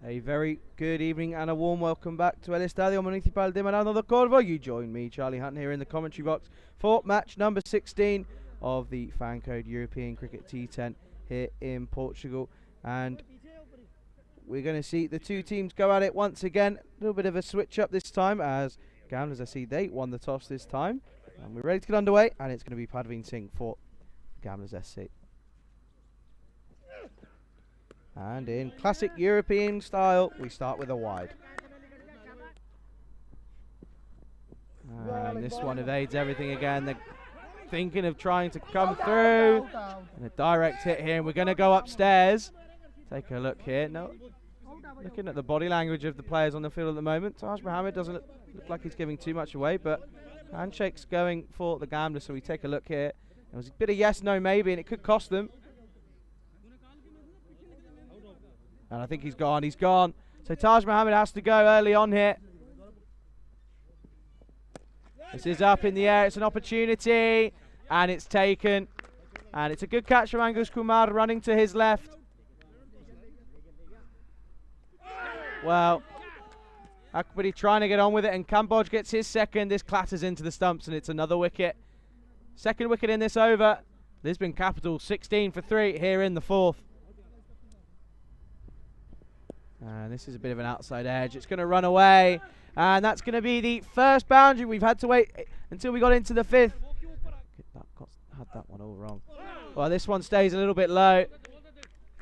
A very good evening and a warm welcome back to El Estadio Municipal de Marano de Corvo. You join me, Charlie Hunt, here in the commentary box for match number 16 of the FanCode European Cricket T10 here in Portugal. And we're going to see the two teams go at it once again. A little bit of a switch up this time as GAM, as I see, they won the toss this time. And we're ready to get underway, and it's going to be Parveen Singh for GAM LSC. And in classic European style, we start with a wide. And this one evades everything again. They're thinking of trying to come through. And a direct hit here, and we're going to go upstairs. Take a look here. No, looking at the body language of the players on the field at the moment, Taj Mohammed doesn't look like he's giving too much away, but handshake's going for the Gamblers, so we take a look here. It was a bit of yes, no, maybe, and it could cost them. And I think he's gone. He's gone. So Taj Mohammed has to go early on here. This is up in the air. It's an opportunity. And it's taken. And it's a good catch from Angus Kumar running to his left. Well, Akbari trying to get on with it. And Kamboj gets his second. This clatters into the stumps. And it's another wicket. Second wicket in this over. Lisbon Capital 16 for 3 here in the fourth. And this is a bit of an outside edge. It's going to run away. And that's going to be the first boundary. We've had to wait until we got into the fifth. Had that one all wrong. Well, this one stays a little bit low.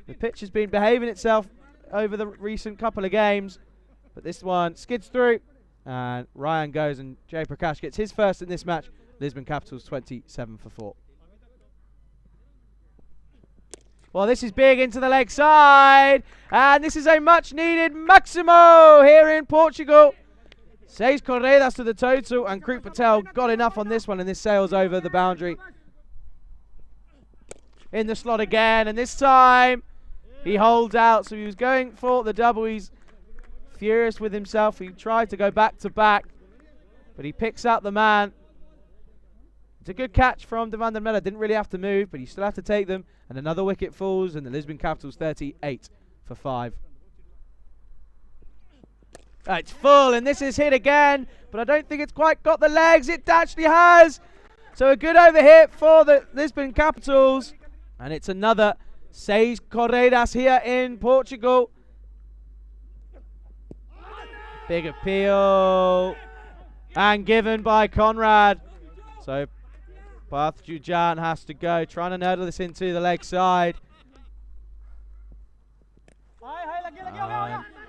The pitch has been behaving itself over the recent couple of games. But this one skids through. And Ryan goes, and Jay Prakash gets his first in this match. Lisbon Capitals 27 for 4. Well, this is big into the leg side. And this is a much-needed Maximo here in Portugal. 6 corridas to the total. And Kruk Patel got enough on this one. And this sails over the boundary. In the slot again. And this time, he holds out. So he was going for the double. He's furious with himself. He tried to go back-to-back. But he picks out the man. It's a good catch from De Van der Merwe. Didn't really have to move, but you still have to take them. And another wicket falls, and the Lisbon Capitals 38 for 5. It's full, and this is hit again, but I don't think it's quite got the legs. It actually has. So a good over hit for the Lisbon Capitals. And it's another 6 corridas here in Portugal. Big appeal. And given by Conrad. So Path Jujan has to go, trying to nurdle this into the leg side.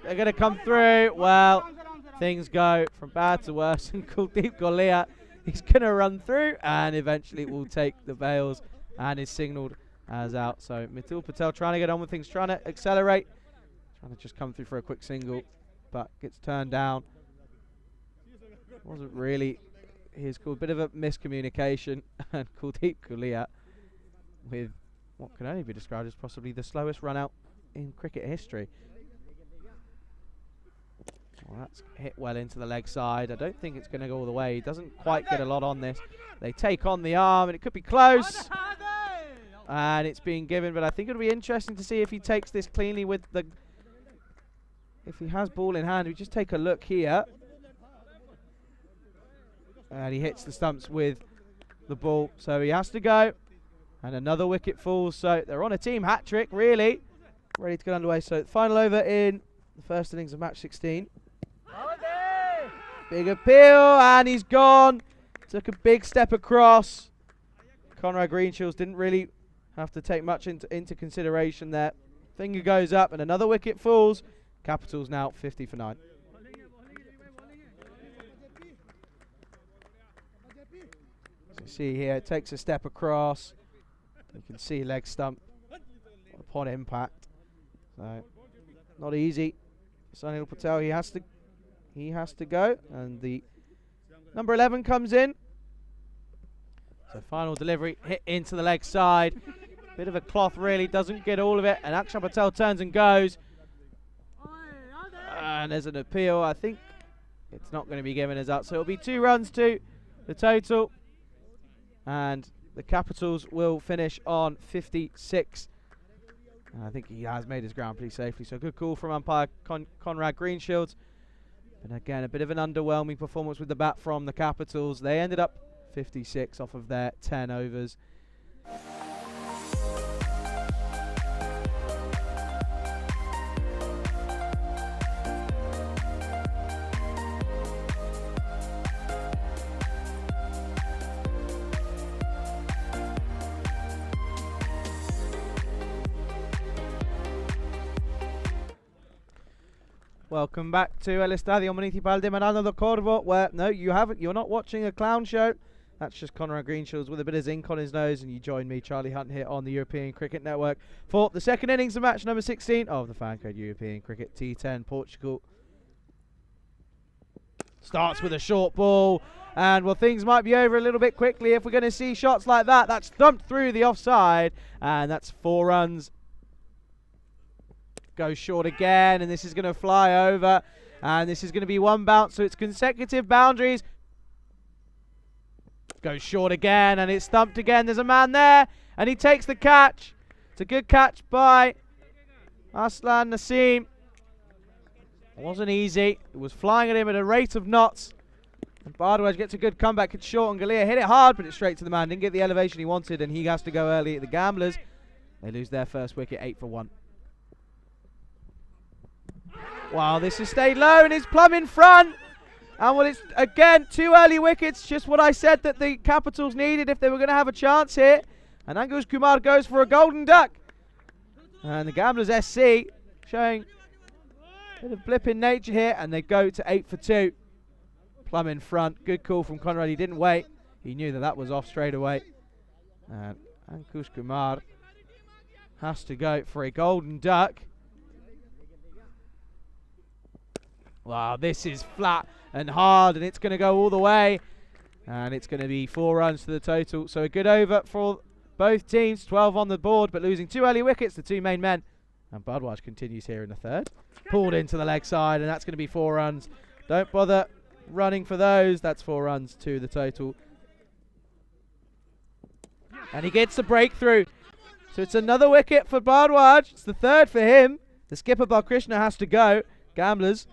They're going to come through. Well, things go from bad to worse. And Kuldeep Golia, he's going to run through and eventually will take the bails and is signalled as out. So Mitul Patel trying to get on with things, trying to accelerate, trying to just come through for a quick single, but gets turned down. Wasn't really his called. Bit of a miscommunication, and Kuldeep Golia with what can only be described as possibly the slowest run out in cricket history. Well, that's hit well into the leg side. I don't think it's going to go all the way. He doesn't quite get a lot on this. They take on the arm, and it could be close. And it's being given, but I think it'll be interesting to see if he takes this cleanly with the... If he has ball in hand, we just take a look here. And he hits the stumps with the ball, so he has to go. And another wicket falls, so they're on a team hat-trick, really. Ready to get underway. So final over in the first innings of match 16. Big appeal, and he's gone. Took a big step across. Conrad Greenshields didn't really have to take much into consideration there. Finger goes up, and another wicket falls. Capitals now 50 for 9. You see here, it takes a step across. You can see leg stump upon impact. So not easy. Sunil Patel, he has to go, and the number 11 comes in. So final delivery, hit into the leg side. Bit of a cloth, really, doesn't get all of it, and Akshay Patel turns and goes. And there's an appeal. I think it's not going to be given as out, so it'll be 2 runs to the total. And the Capitals will finish on 56. I think he has made his ground pretty safely. So good call from umpire Conrad Greenshields. And again, a bit of an underwhelming performance with the bat from the Capitals. They ended up 56 off of their 10 overs. Welcome back to El Estadio Municipal de Marano do Corvo, where, no, you haven't, you're not watching a clown show. That's just Conrad Greenshields with a bit of zinc on his nose, and you join me, Charlie Hunt, here on the European Cricket Network for the second innings of match number 16 of the FanCode European Cricket T10 Portugal. Starts with a short ball, and well, things might be over a little bit quickly if we're going to see shots like that. That's thumped through the offside, and that's 4 runs. Goes short again, and this is going to fly over, and this is going to be 1 bounce, so it's consecutive boundaries. Goes short again, and it's thumped again. There's a man there, and he takes the catch. It's a good catch by Aslan Naseem. It wasn't easy. It was flying at him at a rate of knots. And Bardwaj gets a good comeback. It's short, and Galea hit it hard, but it's straight to the man. Didn't get the elevation he wanted, and he has to go early. The Gamblers, they lose their first wicket, 8 for 1. Wow, this has stayed low, and it's plumb in front. And well, it's again 2 early wickets, just what I said that the Capitals needed if they were going to have a chance here. And Ankush Kumar goes for a golden duck. And the Gamblers SC showing a bit of blip in nature here, and they go to 8 for 2. Plumb in front. Good call from Conrad. He didn't wait. He knew that that was off straight away. And Ankush Kumar has to go for a golden duck. Wow, this is flat and hard, and it's going to go all the way. And it's going to be 4 runs to the total. So a good over for both teams. 12 on the board, but losing 2 early wickets, the 2 main men. And Bardwaj continues here in the third. Pulled into the leg side, and that's going to be 4 runs. Don't bother running for those. That's 4 runs to the total. And he gets the breakthrough. So it's another wicket for Bardwaj. It's the 3rd for him. The skipper Balkrishna has to go. Gamblers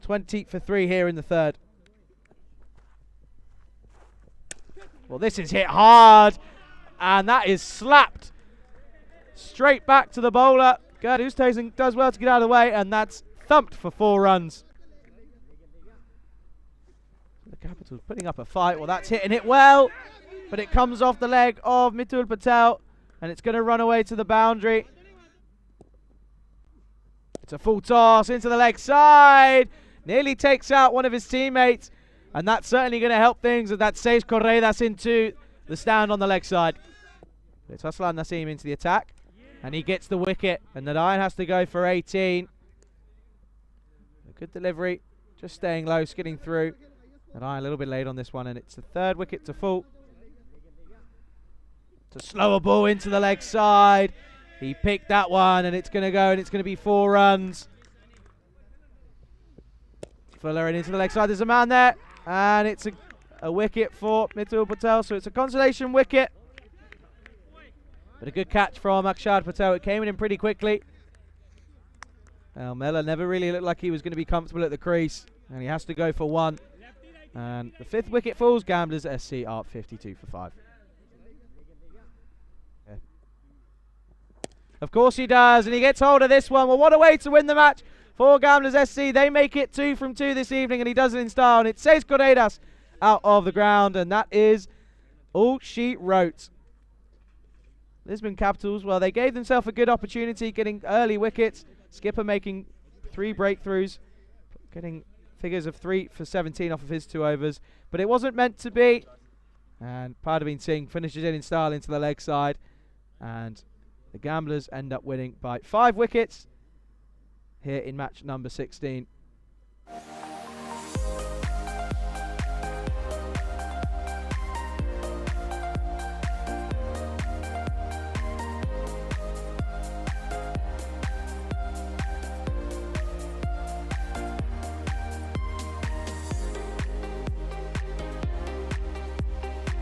20 for 3 here in the 3rd. Well, this is hit hard, and that is slapped straight back to the bowler. Gerd Oosthuizen does well to get out of the way, and that's thumped for 4 runs. The Capitals putting up a fight. Well, that's hitting it well, but it comes off the leg of Mitul Patel, and it's going to run away to the boundary. It's a full toss into the leg side. Nearly takes out one of his teammates, and that's certainly going to help things, and that saves Corredas into the stand on the leg side. It's Aslan Naseem into the attack, and he gets the wicket, and Narayan has to go for 18. A good delivery, just staying low, skidding through. Narayan a little bit late on this one, and it's the 3rd wicket to fall. It's a slower ball into the leg side. He picked that one, and it's going to go, and it's going to be 4 runs. Fuller into the leg side. There's a man there, and it's a wicket for Mitul Patel. So it's a consolation wicket, but a good catch from Akshar Patel. It came in pretty quickly. Mella never really looked like he was going to be comfortable at the crease, and he has to go for 1. And the 5th wicket falls. Gamblers SC are 52 for 5. Yeah. Of course he does, and he gets hold of this one. Well, what a way to win the match for Gamblers SC. They make it 2 from 2 this evening, and he does it in style, and it saves Corredas out of the ground, and that is all she wrote. Lisbon Capitals, well, they gave themselves a good opportunity getting early wickets. Skipper making 3 breakthroughs, getting figures of 3 for 17 off of his 2 overs, but it wasn't meant to be. And Pardaveen Singh finishes it in style into the leg side, and the Gamblers end up winning by 5 wickets here in match number 16.